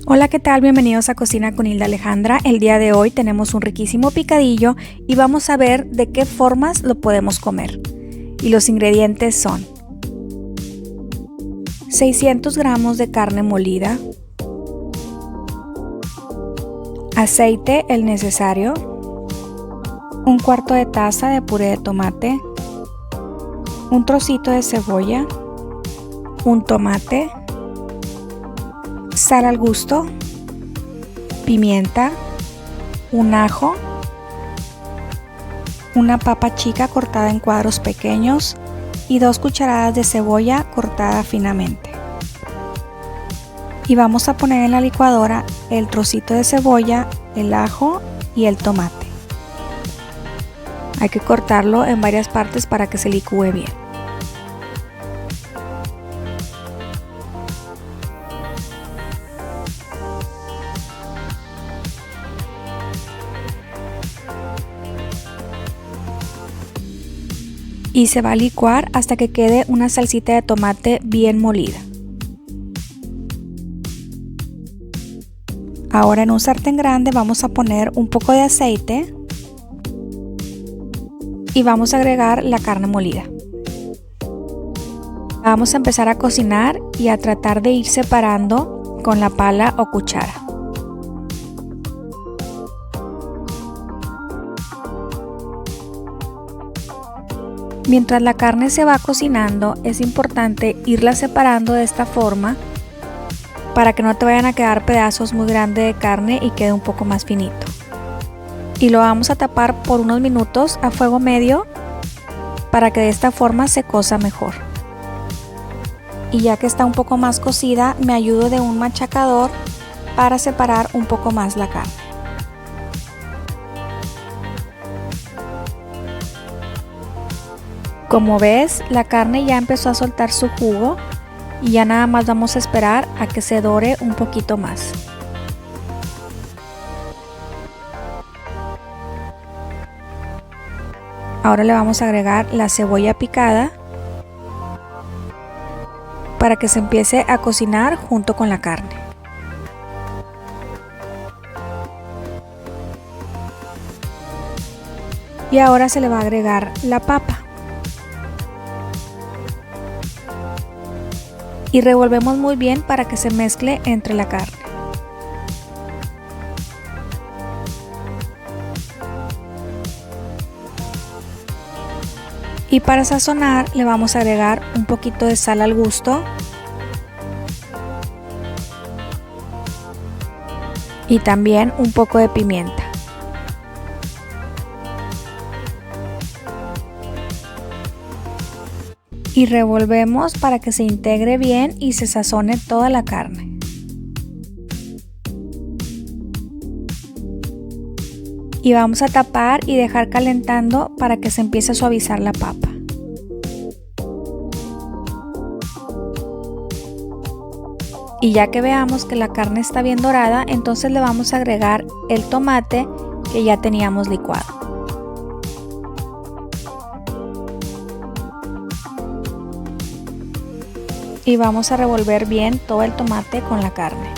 Hola, ¿qué tal? Bienvenidos a Cocina con Hilda Alejandra. El día de hoy tenemos un riquísimo picadillo y vamos a ver de qué formas lo podemos comer. Y los ingredientes son 600 gramos de carne molida, aceite el necesario, un cuarto de taza de puré de tomate, un trocito de cebolla, un tomate, sal al gusto, pimienta, un ajo, una papa chica cortada en cuadros pequeños y 2 cucharadas de cebolla cortada finamente. Y vamos a poner en la licuadora el trocito de cebolla, el ajo y el tomate. Hay que cortarlo en varias partes para que se licúe bien. Y se va a licuar hasta que quede una salsita de tomate bien molida. Ahora en un sartén grande vamos a poner un poco de aceite y vamos a agregar la carne molida. Vamos a empezar a cocinar y a tratar de ir separando con la pala o cuchara. Mientras la carne se va cocinando, es importante irla separando de esta forma para que no te vayan a quedar pedazos muy grandes de carne y quede un poco más finito. Y lo vamos a tapar por unos minutos a fuego medio para que de esta forma se cosa mejor. Y ya que está un poco más cocida, me ayudo de un machacador para separar un poco más la carne. Como ves, la carne ya empezó a soltar su jugo y ya nada más vamos a esperar a que se dore un poquito más. Ahora le vamos a agregar la cebolla picada para que se empiece a cocinar junto con la carne. Y ahora se le va a agregar la papa. Y revolvemos muy bien para que se mezcle entre la carne. Y para sazonar le vamos a agregar un poquito de sal al gusto y también un poco de pimienta. Y revolvemos para que se integre bien y se sazone toda la carne. Y vamos a tapar y dejar calentando para que se empiece a suavizar la papa. Y ya que veamos que la carne está bien dorada, entonces le vamos a agregar el tomate que ya teníamos licuado. Y vamos a revolver bien todo el tomate con la carne.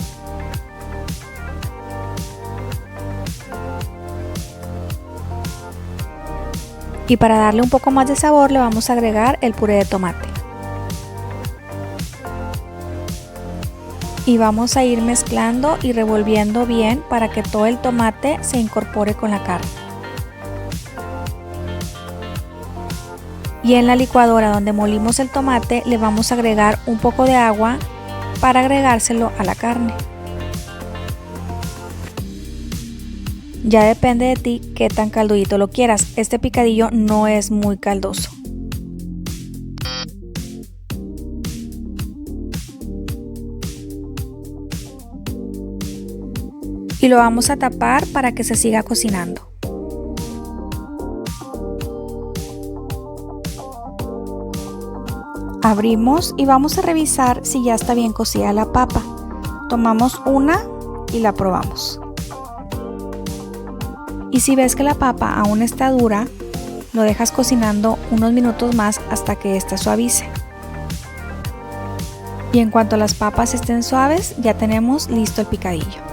Y para darle un poco más de sabor le vamos a agregar el puré de tomate. Y vamos a ir mezclando y revolviendo bien para que todo el tomate se incorpore con la carne. Y en la licuadora donde molimos el tomate le vamos a agregar un poco de agua para agregárselo a la carne. Ya depende de ti qué tan caldudito lo quieras. Este picadillo no es muy caldoso. Y lo vamos a tapar para que se siga cocinando. Abrimos y vamos a revisar si ya está bien cocida la papa. Tomamos una y la probamos. Y si ves que la papa aún está dura, lo dejas cocinando unos minutos más hasta que ésta suavice. Y en cuanto las papas estén suaves, ya tenemos listo el picadillo.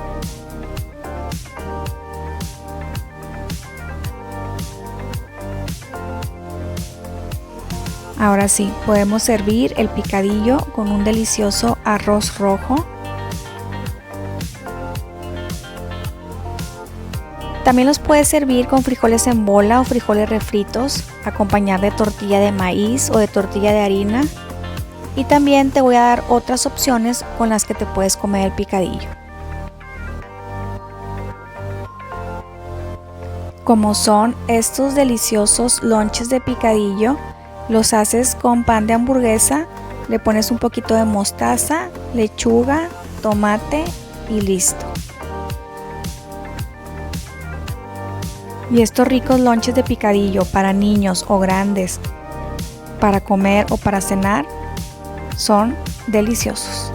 Ahora sí, podemos servir el picadillo con un delicioso arroz rojo. También los puedes servir con frijoles en bola o frijoles refritos, acompañar de tortilla de maíz o de tortilla de harina. Y también te voy a dar otras opciones con las que te puedes comer el picadillo. Como son estos deliciosos lonches de picadillo, los haces con pan de hamburguesa, le pones un poquito de mostaza, lechuga, tomate y listo. Y estos ricos lonches de picadillo para niños o grandes, para comer o para cenar, son deliciosos.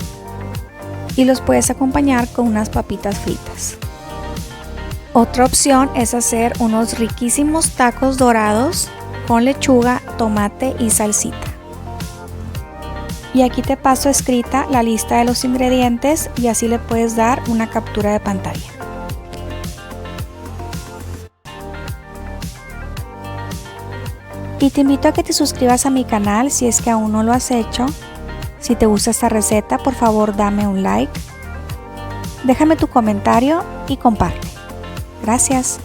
Y los puedes acompañar con unas papitas fritas. Otra opción es hacer unos riquísimos tacos dorados con lechuga, tomate y salsita. Y aquí te paso escrita la lista de los ingredientes y así le puedes dar una captura de pantalla. Y te invito a que te suscribas a mi canal si es que aún no lo has hecho. Si te gusta esta receta, por favor dame un like, déjame tu comentario y comparte. Gracias.